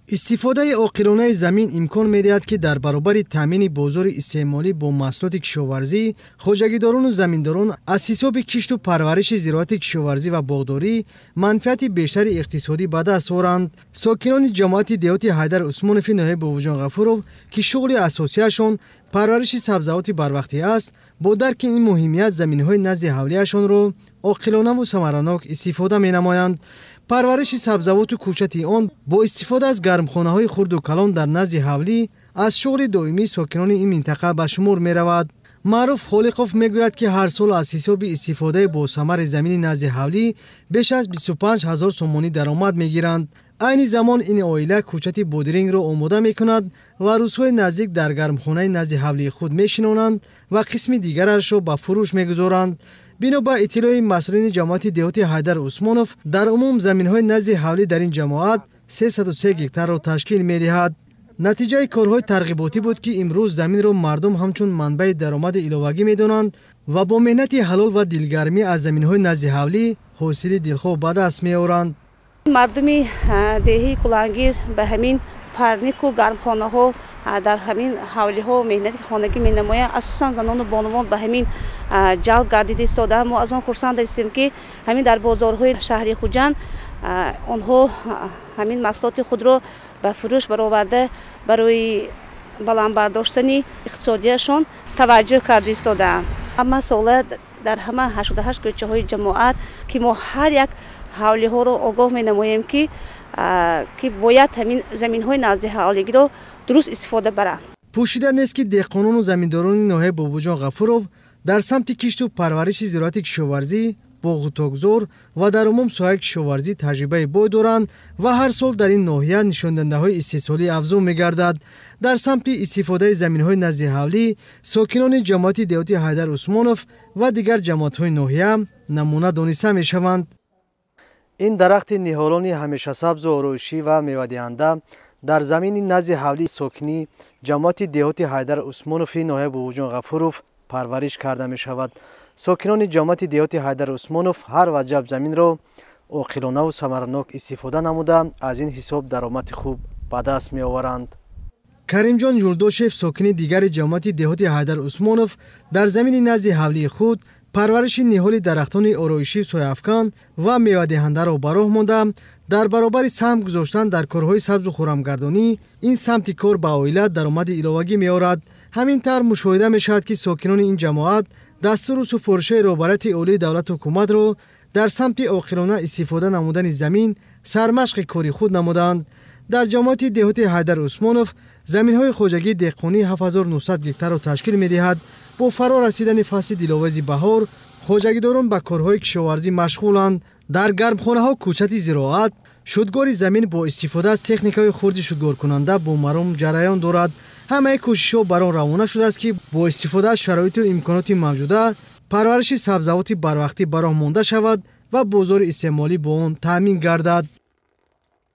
استفاده عاقلانه زمین امکان می‌دهد که در برابر تامین بازار استعمالی با محصولات کشاورزی، خوجگیداران و زمینداران از حساب کشت و پرورش زراعت کشاورزی و باغداری منفعت بیشتر اقتصادی به دست آورند. ساکنان جماعت دهاتی حیدر عثمانوفی ناحیه باباجان غفورov که شغل اساسیشان پرورش سبزیجات بروقتی است، با درک این مهمیت زمین‌های نزد حولیه‌شان را عاقلانه و ثمرناک استفاده می‌نمایند. پرورش سبزیجات و کوچت آن با استفاده از گرمخانه‌های خرد و کلان در نزد حولی از شغل دائمی ساکنان این منطقه به شمار می‌رود. معروف خالقوف میگوید که هر سال از حساب استفاده با ثمر زمین نزد حولی بیش از 25000 سومانی درآمد می‌گیرند. عین زمان این عائله کوچت بودرینگ را آماده می‌کند و روزهای نزدیک در گرمخانه نزد حولی خود می‌شینانند و قسم دیگرش را به فروش می‌گذارند. بنا به اطلاع مسئولین جماعت دهاتی حیدر عثمانوف، در عموم زمین‌های نزد حولی در این جماعت 303 گکتار را تشکیل می‌دهد. نتیجه کارهای ترغیباتی بود که امروز زمین را مردم همچون منبع درآمد الهوگی می‌دانند و با مهنت حلال و دلگرمی از زمین‌های نزد حولی حاصل دلخواه به دست می‌آورند. مردمی دهی کلانگیر به همین پرنیک و گرمخانه‌ها در همین حولی‌ها مهنت خانگی می‌نمایند. اساساً زنان و بانوان به همین جلب گردیده ایستاده‌اند. ما از آن خرسند هستیم که همین در بازارهای شهری خوجند آنها همین محصولات خود را به فروش برآورده برای بلند برداشتن اقتصادیشان توجه کرده ایستاده‌اند. اما سال در همه 88 کوچه‌های جماعت که ما هر یک حولی‌ها را آگاه می‌نماییم که باید همین زمین‌های نزد حولیگی را درست استفاده برند. پوشیده نیست که دهقانان و زمینداران ناحیه باباجان غفورov در سمت کشت و پرورش زراعت کشاورزی، باغ و تاکزار و در عموم ساحه کشاورزی تجربه بای دارند و هر سال در این ناحیه نشانده‌های استحصالی افزون می‌گردد. در سمت استفاده زمین‌های نزد حولی، ساکنان جماعت دهاتی حیدر عثمانوف و دیگر جماعت‌های ناحیه نمونه دانسته می‌شوند. این درخت نهالان همیشه سبز و آرایشی و میوه‌دهنده در زمین نزد حولی ساکنی جماعت دهاتی حیدر عثمانوفی ناحیه باباجان غفورov پرورش کرده می شود. ساکنان جماعت دهاتی حیدر عثمانوف هر وجب زمین را عاقلانه و ثمرناک استفاده نموده از این حساب درآمد خوب به دست می آورند. کریمجان یولداشف ساکن دیگر جماعت دهاتی حیدر عثمانوف در زمین نزد حولی خود پرورش نهال درختان آرایشی سویافکان و میوه‌دهنده را به راه مانده. در برابر سهم گذاشتن در کارهای سبز و خرمگردانی این سمت کار به عائله درآمد الهوگی می‌آورد. همین طور مشاهده می‌شود که ساکنان این جماعت دستور و سفارش رهبرت عالی دولت و حکومت را در سمت عاقلانه استفاده نمودن زمین سرمشق کاری خود نمودند. در جماعت دهاتی حیدر عثمانوف زمین‌های خوجگی دهقانی 7900 گکتار را تشکیل می‌دهد. با فرا رسیدن فصل دلاویز بهار، خوجگیداران به کارهای کشاورزی مشغولند. در گرمخانه‌ها کوچت زراعت، شودگار زمین با استفاده از تکنیک‌های خرد شودگار کننده با مرام جریان دارد. همه کوشش‌ها بر آن روانه شده است که با استفاده از شرایط و امکانات موجوده پرورش سبزیجات بروقتی به راه مانده شود و بازار استعمالی با آن تامین گردد.